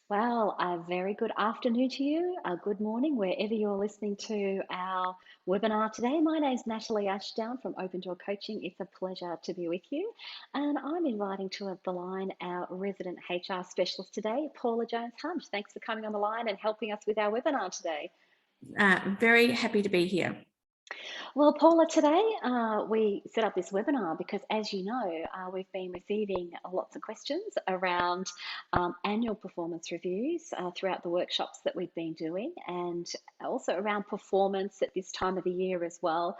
Well, a very good afternoon to you, a good morning, wherever you're listening to our webinar today. My name's Natalie Ashdown from Open Door Coaching. It's a pleasure to be with you. And I'm inviting to the line our resident HR specialist today, Paula Jones Hunt. Thanks for coming on the line and helping us with our webinar today. Very happy to be here. Well, Paula, today we set up this webinar because, as you know, we've been receiving lots of questions around annual performance reviews throughout the workshops that we've been doing, and also around performance at this time of the year as well.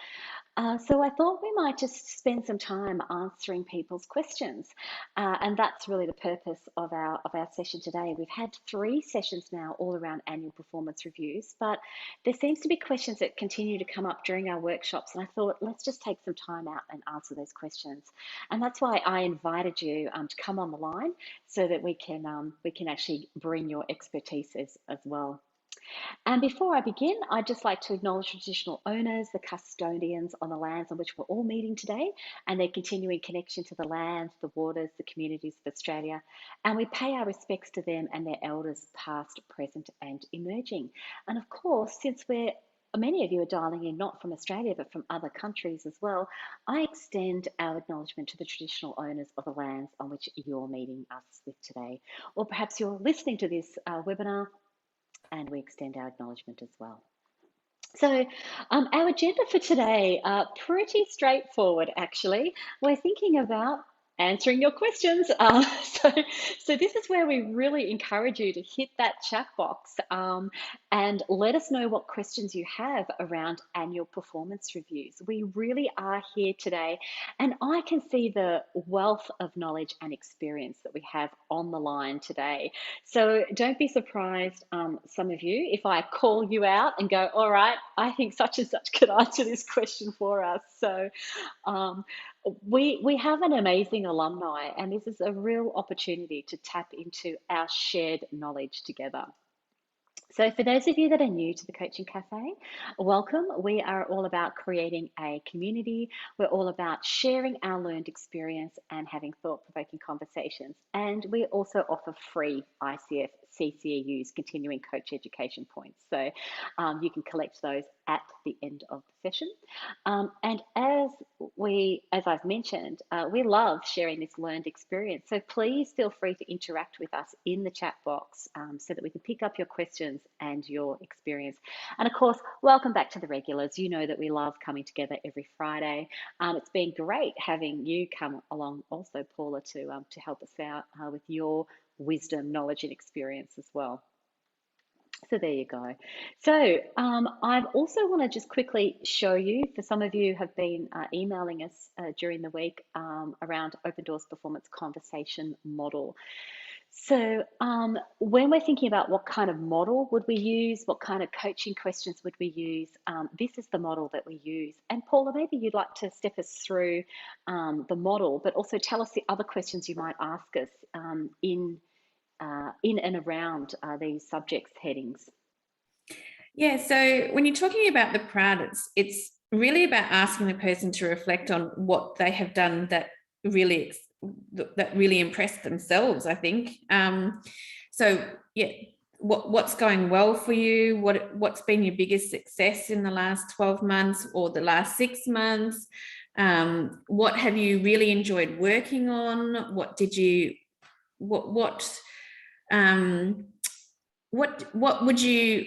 So I thought we might just spend some time answering people's questions, and that's really the purpose of our session today. We've had 3 sessions now all around annual performance reviews, but there seems to be questions that continue to come up during our workshops, and I thought let's just take some time out and answer those questions. And that's why I invited you to come on the line so that we can actually bring your expertise as well. And before I begin, I'd just like to acknowledge traditional owners, the custodians on the lands on which we're all meeting today, and their continuing connection to the land, the waters, the communities of Australia. And we pay our respects to them and their elders, past, present, and emerging. And of course, since many of you are dialing in not from Australia but from other countries as well, I extend our acknowledgement to the traditional owners of the lands on which you're meeting us with today. Or perhaps you're listening to this webinar and we extend our acknowledgement as well. So our agenda for today, pretty straightforward actually. We're thinking about answering your questions. So this is where we really encourage you to hit that chat box and let us know what questions you have around annual performance reviews. We really are here today, and I can see the wealth of knowledge and experience that we have on the line today. So don't be surprised, some of you, if I call you out and go, all right, I think such and such could answer this question for us. So um, we have an amazing alumni, and this is a real opportunity to tap into our shared knowledge together. So, for those of you that are new to the Coaching Cafe, welcome. We are all about creating a community. We're all about sharing our learned experience and having thought provoking conversations. And we also offer free ICF CCEUs, continuing coach education points. So, you can collect those at the end of the session. And as I've mentioned, we love sharing this learned experience. So please feel free to interact with us in the chat box so that we can pick up your questions and your experience. And of course, welcome back to the regulars. You know that we love coming together every Friday. It's been great having you come along also, Paula, to help us out with your wisdom, knowledge, and experience as well. So there you go. So I also want to just quickly show you, for some of you have been emailing us during the week around Open Doors Performance Conversation Model. So when we're thinking about what kind of model would we use, what kind of coaching questions would we use, this is the model that we use. And Paula, maybe you'd like to step us through the model, but also tell us the other questions you might ask us in and around these subjects headings. Yeah, so when you're talking about the proud, it's really about asking the person to reflect on what they have done that really impressed themselves, I think. So yeah, what's going well for you? What's been your biggest success in the last 12 months or the last 6 months? What have you really enjoyed working on? What would you,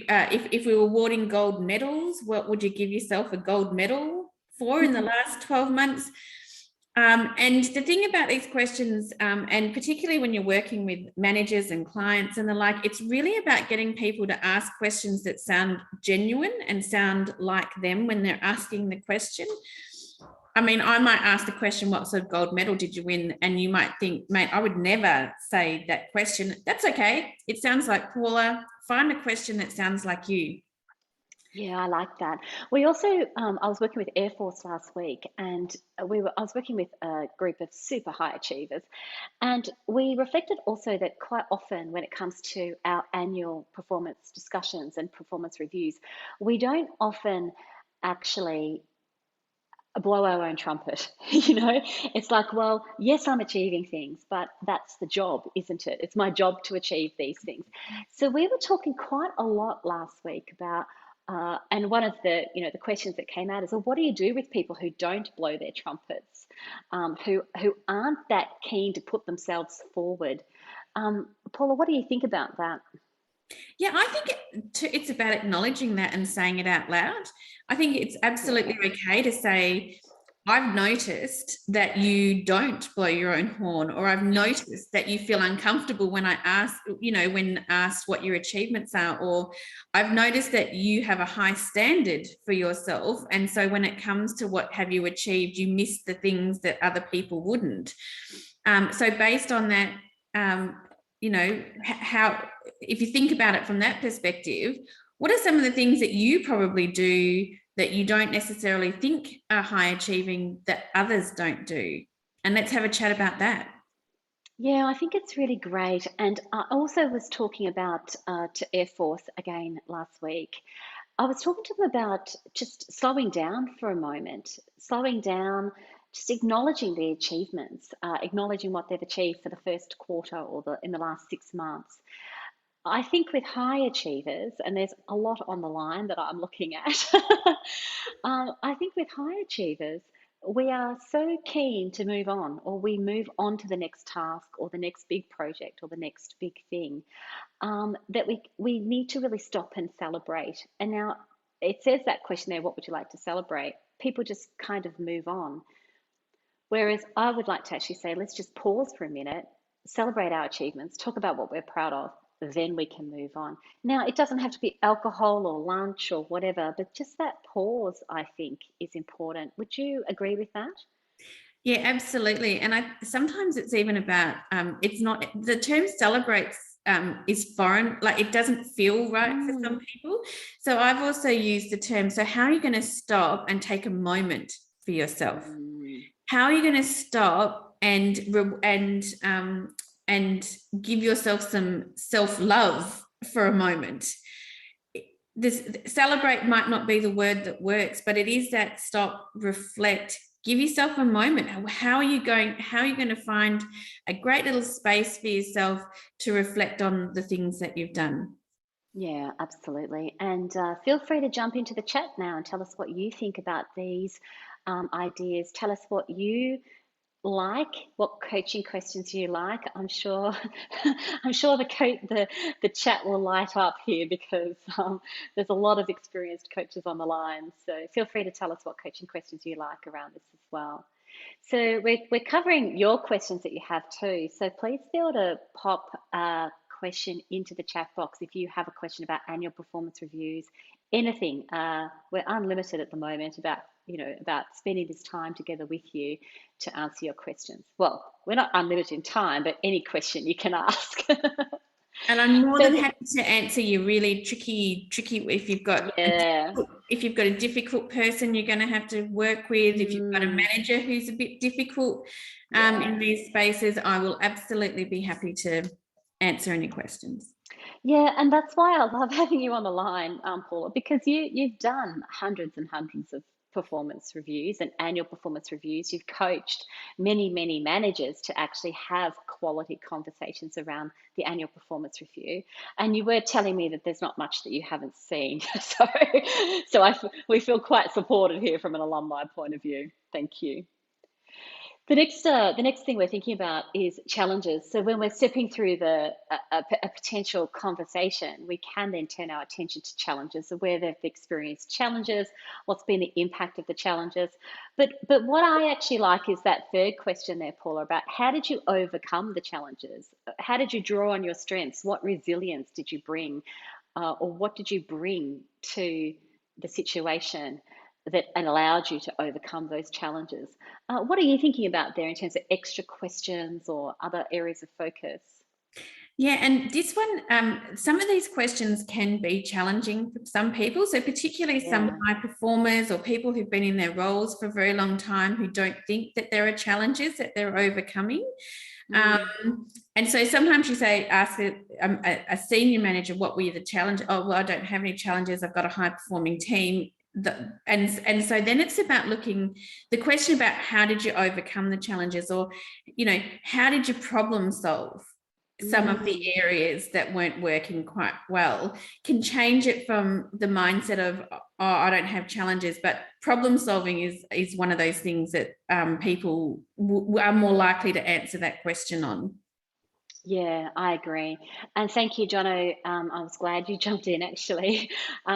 if we were awarding gold medals, what would you give yourself a gold medal for in the last 12 months? And the thing about these questions, and particularly when you're working with managers and clients and the like, it's really about getting people to ask questions that sound genuine and sound like them when they're asking the question. I mean, I might ask the question, what sort of gold medal did you win? And you might think, mate, I would never say that question. That's okay. It sounds like Paula. Find a question that sounds like you. Yeah, I like that. We also, I was working with Air Force last week, and I was working with a group of super high achievers, and we reflected also that quite often when it comes to our annual performance discussions and performance reviews, we don't often actually blow our own trumpet. You know, it's like, well, yes, I'm achieving things, but that's the job, isn't it? It's my job to achieve these things. So we were talking quite a lot last week about, and one of the, the questions that came out is, well, what do you do with people who don't blow their trumpets, who aren't that keen to put themselves forward? Paula, what do you think about that? Yeah, I think it's about acknowledging that and saying it out loud. I think it's absolutely okay to say, I've noticed that you don't blow your own horn, or I've noticed that you feel uncomfortable when I ask, when asked what your achievements are, or I've noticed that you have a high standard for yourself. And so when it comes to what have you achieved, you miss the things that other people wouldn't. So based on that, how, if you think about it from that perspective, what are some of the things that you probably do that you don't necessarily think are high achieving that others don't do? And let's have a chat about that. Yeah, I think it's really great. And I also was talking about to Air Force again last week. I was talking to them about just slowing down for a moment, slowing down, just acknowledging the achievements, acknowledging what they've achieved for the first quarter or in the last 6 months. I think with high achievers, and there's a lot on the line that I'm looking at, I think with high achievers, we are so keen to move on, or we move on to the next task, or the next big project, or the next big thing, that we need to really stop and celebrate. And now it says that question there, what would you like to celebrate? People just kind of move on. Whereas I would like to actually say, let's just pause for a minute, celebrate our achievements, talk about what we're proud of, then we can move on. Now, it doesn't have to be alcohol or lunch or whatever, but just that pause, I think, is important. Would you agree with that? Yeah, absolutely. And I sometimes it's even about it's not the term celebrates is foreign, like it doesn't feel right for some people. So I've also used the term, so how are you going to stop and take a moment for yourself? How are you going to stop and give yourself some self-love for a moment? This celebrate might not be the word that works, but it is that stop, reflect, give yourself a moment. How are you going to find a great little space for yourself to reflect on the things that you've done? Yeah, absolutely. And feel free to jump into the chat now and tell us what you think about these ideas. Tell us what you like, what coaching questions you like. I'm sure, I'm sure the chat will light up here because there's a lot of experienced coaches on the line. So feel free to tell us what coaching questions you like around this as well. So we're covering your questions that you have too. So please feel to pop a question into the chat box if you have a question about annual performance reviews, anything. We're unlimited at the moment about spending this time together with you to answer your questions. Well, we're not unlimited in time, but any question you can ask. And I'm more than happy to answer your really tricky if you've got a difficult person you're going to have to work with, if you've got a manager who's a bit difficult in these spaces, I will absolutely be happy to answer any questions. Yeah, and that's why I love having you on the line, Paula, because you've done hundreds and hundreds of performance reviews and annual performance reviews. You've coached many, many managers to actually have quality conversations around the annual performance review. And you were telling me that there's not much that you haven't seen. We feel quite supported here from an alumni point of view. Thank you. The next thing we're thinking about is challenges. So when we're stepping through a potential conversation, we can then turn our attention to challenges, so where they've experienced challenges, what's been the impact of the challenges. But what I actually like is that third question there, Paula, about how did you overcome the challenges? How did you draw on your strengths? What resilience did you bring, or what did you bring to the situation that allowed you to overcome those challenges? What are you thinking about there in terms of extra questions or other areas of focus? Yeah, and this one, some of these questions can be challenging for some people. So particularly some high performers or people who've been in their roles for a very long time who don't think that there are challenges that they're overcoming. And so sometimes you say, ask a senior manager, what were the challenges? Oh, well, I don't have any challenges. I've got a high performing team. and so then it's about looking, the question about how did you overcome the challenges, or, you know, how did you problem solve some of the areas that weren't working quite well, can change it from the mindset of, oh, I don't have challenges, but problem solving is one of those things that people are more likely to answer that question on. Yeah, I agree. And thank you, Jono. I was glad you jumped in, actually.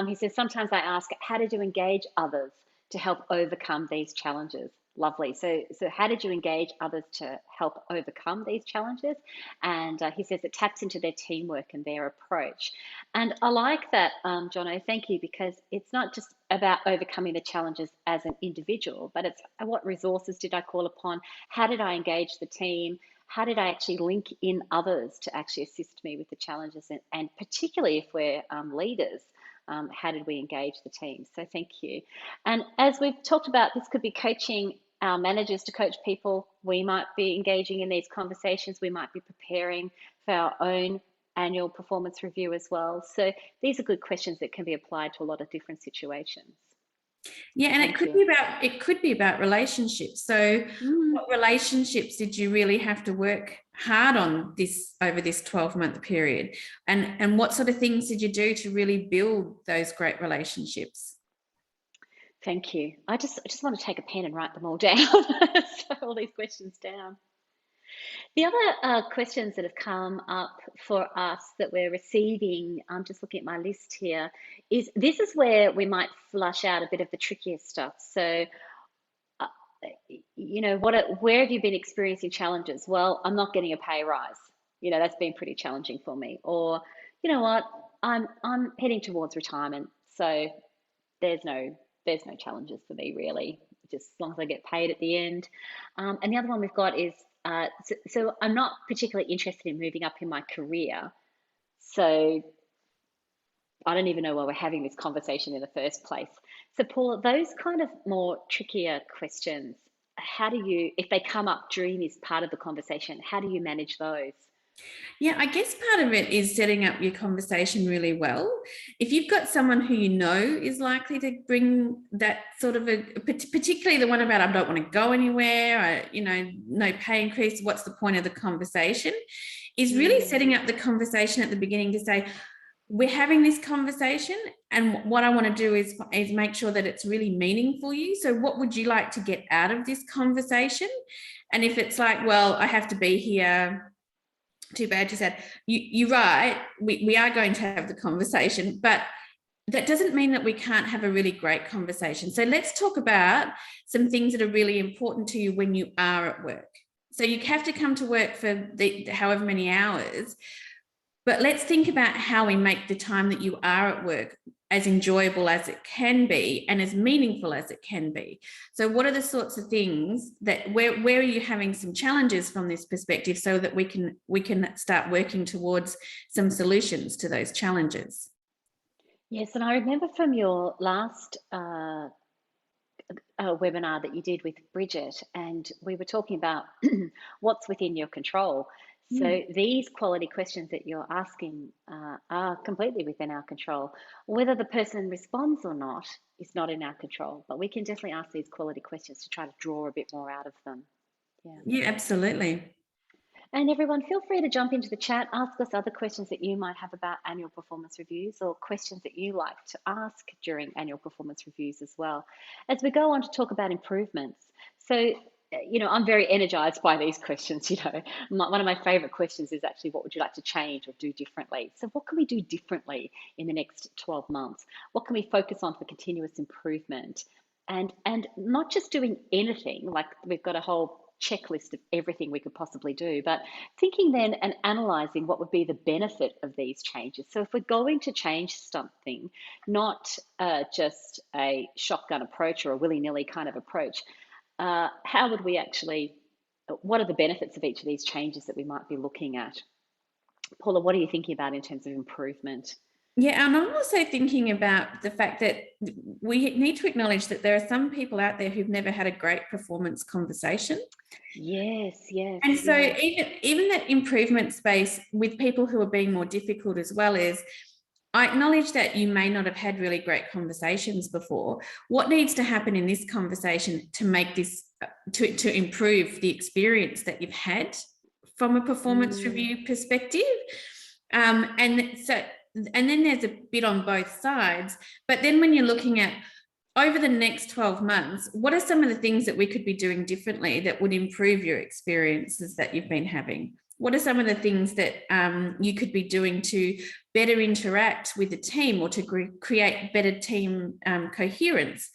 He says, sometimes I ask, how did you engage others to help overcome these challenges? Lovely. So how did you engage others to help overcome these challenges? And he says it taps into their teamwork and their approach. And I like that, Jono. Thank you, because it's not just about overcoming the challenges as an individual, but it's what resources did I call upon? How did I engage the team? How did I actually link in others to actually assist me with the challenges? And particularly if we're leaders, how did we engage the team? So thank you. And as we've talked about, this could be coaching our managers to coach people. We might be engaging in these conversations. We might be preparing for our own annual performance review as well. So these are good questions that can be applied to a lot of different situations. Yeah, and it could be about relationships. So what relationships did you really have to work hard on this over this 12-month period? And what sort of things did you do to really build those great relationships? Thank you. I just want to take a pen and write them all down. All these questions down. The other questions that have come up for us that we're receiving, I'm just looking at my list here, this is where we might flush out a bit of the trickier stuff. So, you know, where have you been experiencing challenges? Well, I'm not getting a pay rise. You know, that's been pretty challenging for me. Or, you know what, I'm heading towards retirement, so there's no challenges for me really, just as long as I get paid at the end. And the other one we've got is so I'm not particularly interested in moving up in my career. So I don't even know why we're having this conversation in the first place. So Paula, those kind of more trickier questions, how do you, if they come up during this part of the conversation, how do you manage those? Yeah, I guess part of it is setting up your conversation really well. If you've got someone who you know is likely to bring that sort of particularly the one about I don't want to go anywhere, you know, no pay increase, what's the point of the conversation, is really setting up the conversation at the beginning to say, we're having this conversation, and what I want to do is make sure that it's really meaningful for you. So what would you like to get out of this conversation? And if it's like, well, I have to be here, too bad, too sad. You're right. We are going to have the conversation, but that doesn't mean that we can't have a really great conversation. So let's talk about some things that are really important to you when you are at work. So you have to come to work for however many hours, but let's think about how we make the time that you are at work as enjoyable as it can be and as meaningful as it can be. So what are the sorts of things that where are you having some challenges from this perspective, so that we can start working towards some solutions to those challenges? Yes, and I remember from your last webinar that you did with Bridget, and we were talking about what's within your control. So these quality questions that you're asking are completely within our control. Whether the person responds or not is not in our control, but we can definitely ask these quality questions to try to draw a bit more out of them. Yeah, absolutely. And everyone, feel free to jump into the chat, ask us other questions that you might have about annual performance reviews, or questions that you like to ask during annual performance reviews as well, as we go on to talk about improvements. So, you know, I'm very energized by these questions. You know, one of my favorite questions is actually, what would you like to change or do differently? So what can we do differently in the next 12 months? What can we focus on for continuous improvement? And not just doing anything, like we've got a whole checklist of everything we could possibly do, but thinking then and analyzing what would be the benefit of these changes. So if we're going to change something, not just a shotgun approach or a willy-nilly kind of approach, how would we actually, what are the benefits of each of these changes that we might be looking at? Paula, what are you thinking about in terms of improvement? Yeah, and I'm also thinking about the fact that we need to acknowledge that there are some people out there who've never had a great performance conversation. Yes, yes. And so yes. even that improvement space with people who are being more difficult as well is, I acknowledge that you may not have had really great conversations before. What needs to happen in this conversation to make this, to improve the experience that you've had from a performance review perspective? And then there's a bit on both sides. But then when you're looking at over the next 12 months, what are some of the things that we could be doing differently that would improve your experiences that you've been having? What are some of the things that you could be doing to better interact with the team or to create better team coherence?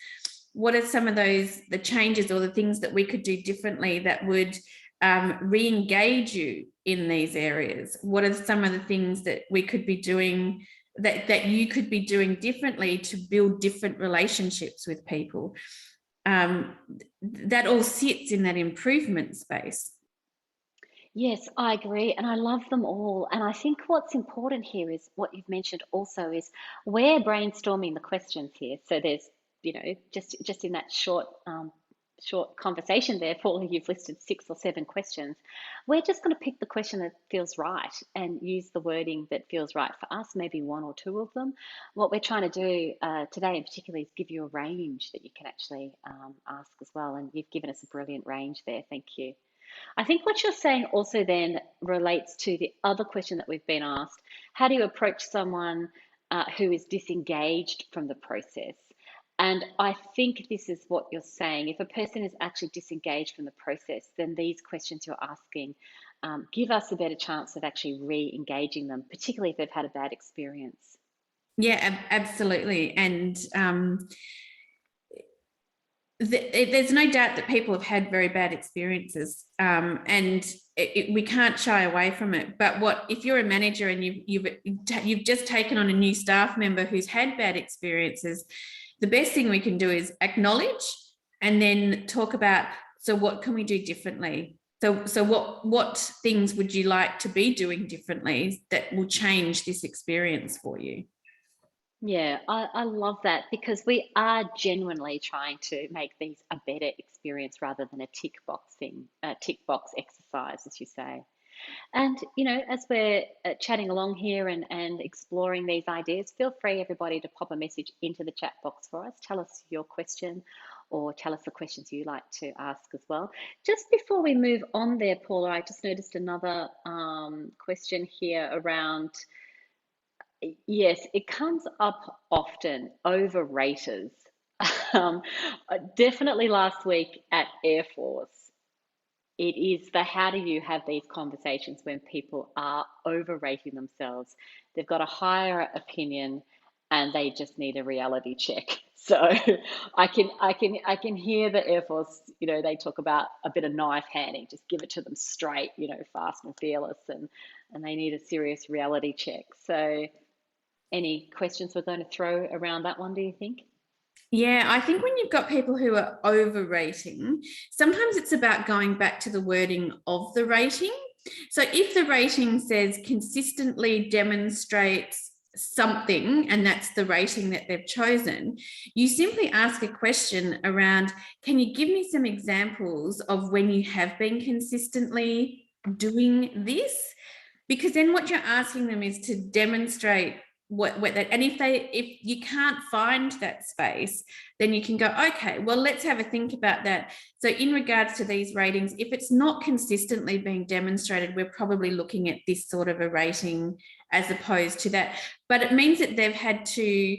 What are some of the changes or the things that we could do differently that would re-engage you in these areas? What are some of the things that we could be doing that you could be doing differently to build different relationships with people? That all sits in that improvement space. Yes, I agree, and I love them all. And I think what's important here is what you've mentioned also is we're brainstorming the questions here. So there's, just in that short conversation there, Paul, you've listed 6 or 7 questions. We're just going to pick the question that feels right and use the wording that feels right for us, maybe 1 or 2 of them. What we're trying to do today in particular is give you a range that you can actually ask as well. And you've given us a brilliant range there. Thank you. I think what you're saying also then relates to the other question that we've been asked. How do you approach someone who is disengaged from the process? And I think this is what you're saying. If a person is actually disengaged from the process, then these questions you're asking give us a better chance of actually re-engaging them, particularly if they've had a bad experience. Yeah, absolutely. And there's no doubt that people have had very bad experiences, and we can't shy away from it. But if you're a manager and you've just taken on a new staff member who's had bad experiences, the best thing we can do is acknowledge and then talk about, so what can we do differently? So what things would you like to be doing differently that will change this experience for you? Yeah, I love that because we are genuinely trying to make these a better experience rather than a tick box exercise, as you say. And, as we're chatting along here and exploring these ideas, feel free, everybody, to pop a message into the chat box for us. Tell us your question or tell us the questions you like to ask as well. Just before we move on there, Paula, I just noticed another question here around. Yes, it comes up often, overraters. Um, Definitely last week at Air Force, it is the how do you have these conversations when people are overrating themselves? They've got a higher opinion and they just need a reality check. So I can hear the Air Force, they talk about a bit of knife handing, just give it to them straight, fast and fearless, and they need a serious reality check. So any questions we're going to throw around that one, do you think? Yeah, I think when you've got people who are overrating, sometimes it's about going back to the wording of the rating. So if the rating says consistently demonstrates something, and that's the rating that they've chosen, you simply ask a question around, can you give me some examples of when you have been consistently doing this? Because then what you're asking them is to demonstrate what that, and if you can't find that space, then you can go, okay, well, let's have a think about that. So in regards to these ratings, if it's not consistently being demonstrated, we're probably looking at this sort of a rating as opposed to that. But it means that they've had to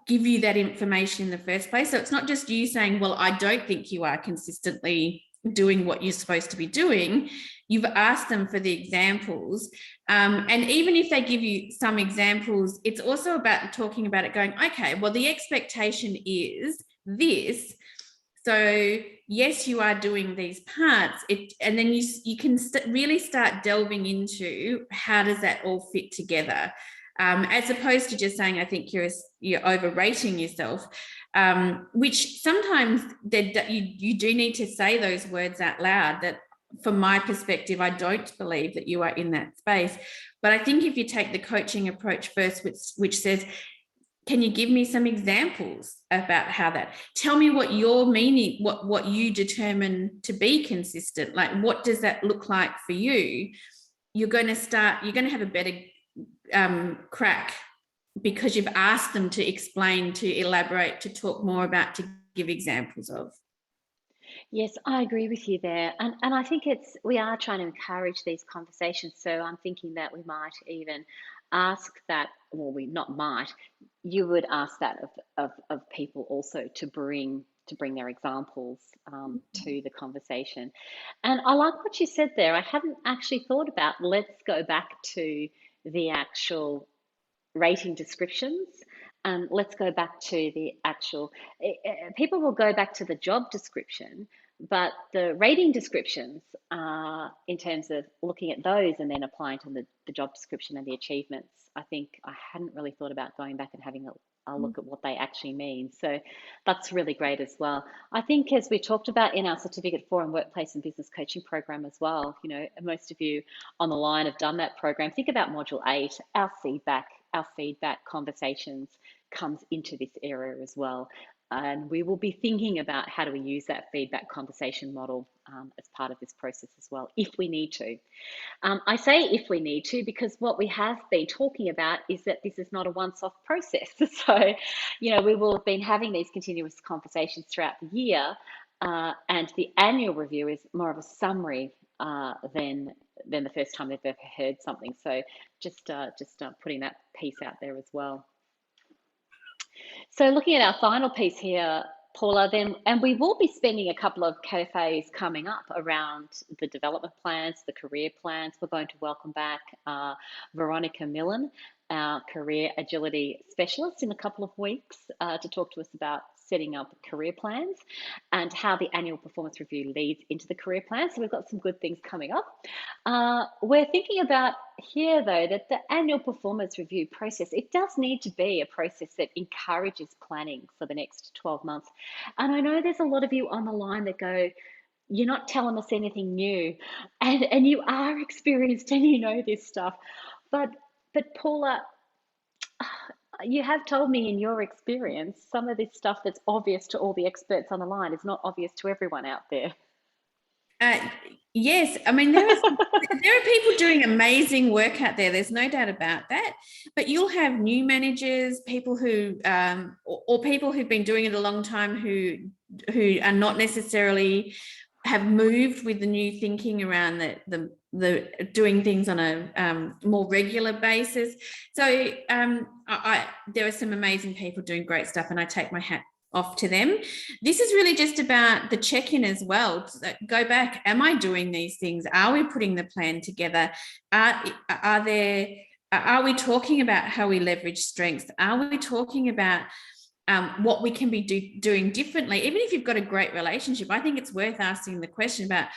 give you that information in the first place. So it's not just you saying, well, I don't think you are consistently doing what you're supposed to be doing. You've asked them for the examples. And even if they give you some examples, it's also about talking about it going, okay, well, the expectation is this. So yes, you are doing these parts, and then you can really start delving into how does that all fit together, as opposed to just saying, I think you're overrating yourself, which sometimes you do need to say those words out loud. That, from my perspective, I don't believe that you are in that space. But I think if you take the coaching approach first, which says, can you give me some examples about how that, tell me what you're meaning, what you determine to be consistent, like what does that look like for you? You're going to have a better crack because you've asked them to explain, to elaborate, to talk more about, to give examples of. Yes, I agree with you there. And I think we are trying to encourage these conversations. So I'm thinking that we might even ask that, well, we not might, you would ask that of people also to bring their examples to the conversation. And I like what you said there. I hadn't actually thought about let's go back to the actual rating descriptions. Let's go back to the actual, people will go back to the job description, but the rating descriptions, in terms of looking at those and then applying to the job description and the achievements, I think I hadn't really thought about going back and having a look at what they actually mean. So that's really great as well. I think as we talked about in our Certificate 4 in Workplace and Business Coaching program as well, most of you on the line have done that program. Think about Module 8, our feedback conversations comes into this area as well. And we will be thinking about how do we use that feedback conversation model as part of this process as well, if we need to. I say if we need to, because what we have been talking about is that this is not a once-off process. So, we will have been having these continuous conversations throughout the year, and the annual review is more of a summary than the first time they've ever heard something. So just putting that piece out there as well. So looking at our final piece here, Paula, then, and we will be spending a couple of cafes coming up around the development plans, the career plans. We're going to welcome back Veronica Millen, our career agility specialist, in a couple of weeks to talk to us about setting up career plans and how the annual performance review leads into the career plan. So we've got some good things coming up. We're thinking about here, though, that the annual performance review process, it does need to be a process that encourages planning for the next 12 months. And I know there's a lot of you on the line that go, you're not telling us anything new, and you are experienced and you know this stuff. But Paula, you have told me in your experience, some of this stuff that's obvious to all the experts on the line is not obvious to everyone out there. Yes, I mean, there are people doing amazing work out there. There's no doubt about that. But you'll have new managers, people who, or people who've been doing it a long time who are not necessarily have moved with the new thinking around the doing things on a more regular basis. So there are some amazing people doing great stuff, and I take my hat off to them. This is really just about the check-in as well. Go back, am I doing these things? Are we putting the plan together? Are we talking about how we leverage strengths? Are we talking about what we can be doing differently? Even if you've got a great relationship, I think it's worth asking the question about,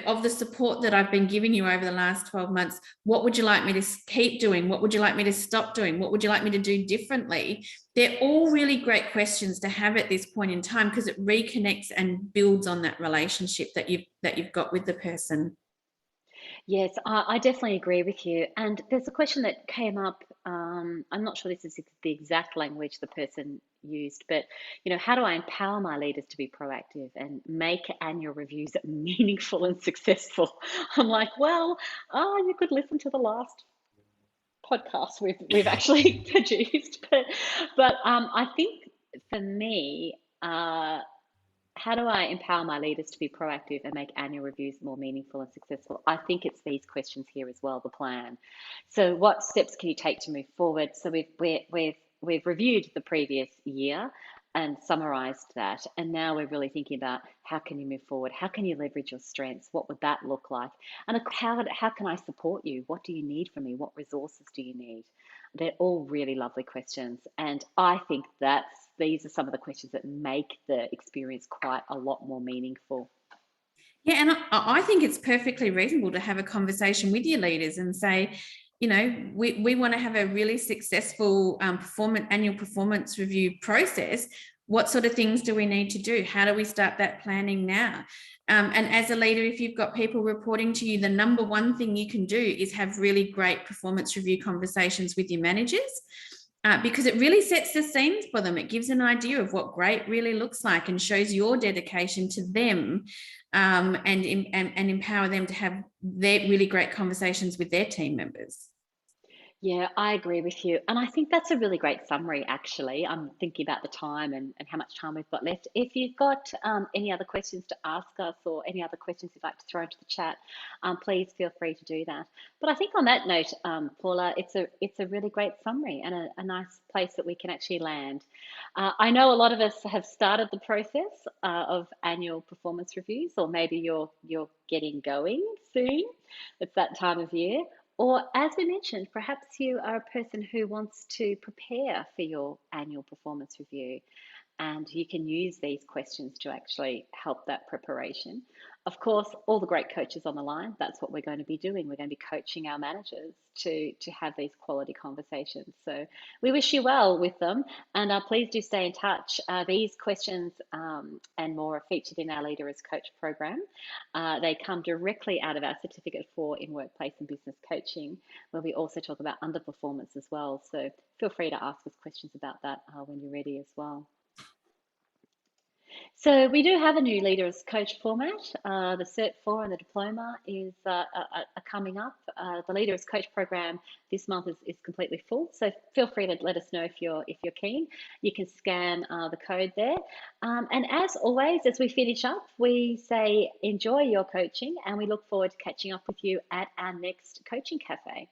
of the support that I've been giving you over the last 12 months, what would you like me to keep doing? What would you like me to stop doing? What would you like me to do differently? They're all really great questions to have at this point in time, because it reconnects and builds on that relationship that you've got with the person. Yes, I definitely agree with you. And there's a question that came up. I'm not sure this is the exact language the person used, but how do I empower my leaders to be proactive and make annual reviews meaningful and successful? I'm like, well, you could listen to the last podcast we've actually produced, but I think for me, how do I empower my leaders to be proactive and make annual reviews more meaningful and successful? I think it's these questions here as well, the plan. So what steps can you take to move forward? So we've reviewed the previous year and summarized that. And now we're really thinking about how can you move forward? How can you leverage your strengths? What would that look like? And how can I support you? What do you need from me? What resources do you need? They're all really lovely questions. And I think these are some of the questions that make the experience quite a lot more meaningful. Yeah, and I think it's perfectly reasonable to have a conversation with your leaders and say, we want to have a really successful annual performance review process. What sort of things do we need to do? How do we start that planning now? And as a leader, if you've got people reporting to you, the number one thing you can do is have really great performance review conversations with your managers. Because it really sets the scenes for them. It gives an idea of what great really looks like and shows your dedication to them, and empower them to have their really great conversations with their team members. Yeah, I agree with you. And I think that's a really great summary, actually. I'm thinking about the time and how much time we've got left. If you've got any other questions to ask us or any other questions you'd like to throw into the chat, please feel free to do that. But I think on that note, Paula, it's a really great summary and a nice place that we can actually land. I know a lot of us have started the process of annual performance reviews, or maybe you're getting going soon. It's that time of year. Or, as we mentioned, perhaps you are a person who wants to prepare for your annual performance review, and you can use these questions to actually help that preparation. Of course, all the great coaches on the line, that's what we're going to be doing. We're going to be coaching our managers to have these quality conversations. So we wish you well with them, and please do stay in touch. These questions and more are featured in our Leader as Coach program. They come directly out of our Certificate 4 in Workplace and Business Coaching, where we also talk about underperformance as well. So feel free to ask us questions about that when you're ready as well. So we do have a new Leader as Coach format. The Cert 4 and the diploma are coming up. The Leader as Coach program this month is completely full. So feel free to let us know if you're keen. You can scan the code there. And as always, as we finish up, we say enjoy your coaching, and we look forward to catching up with you at our next Coaching Cafe.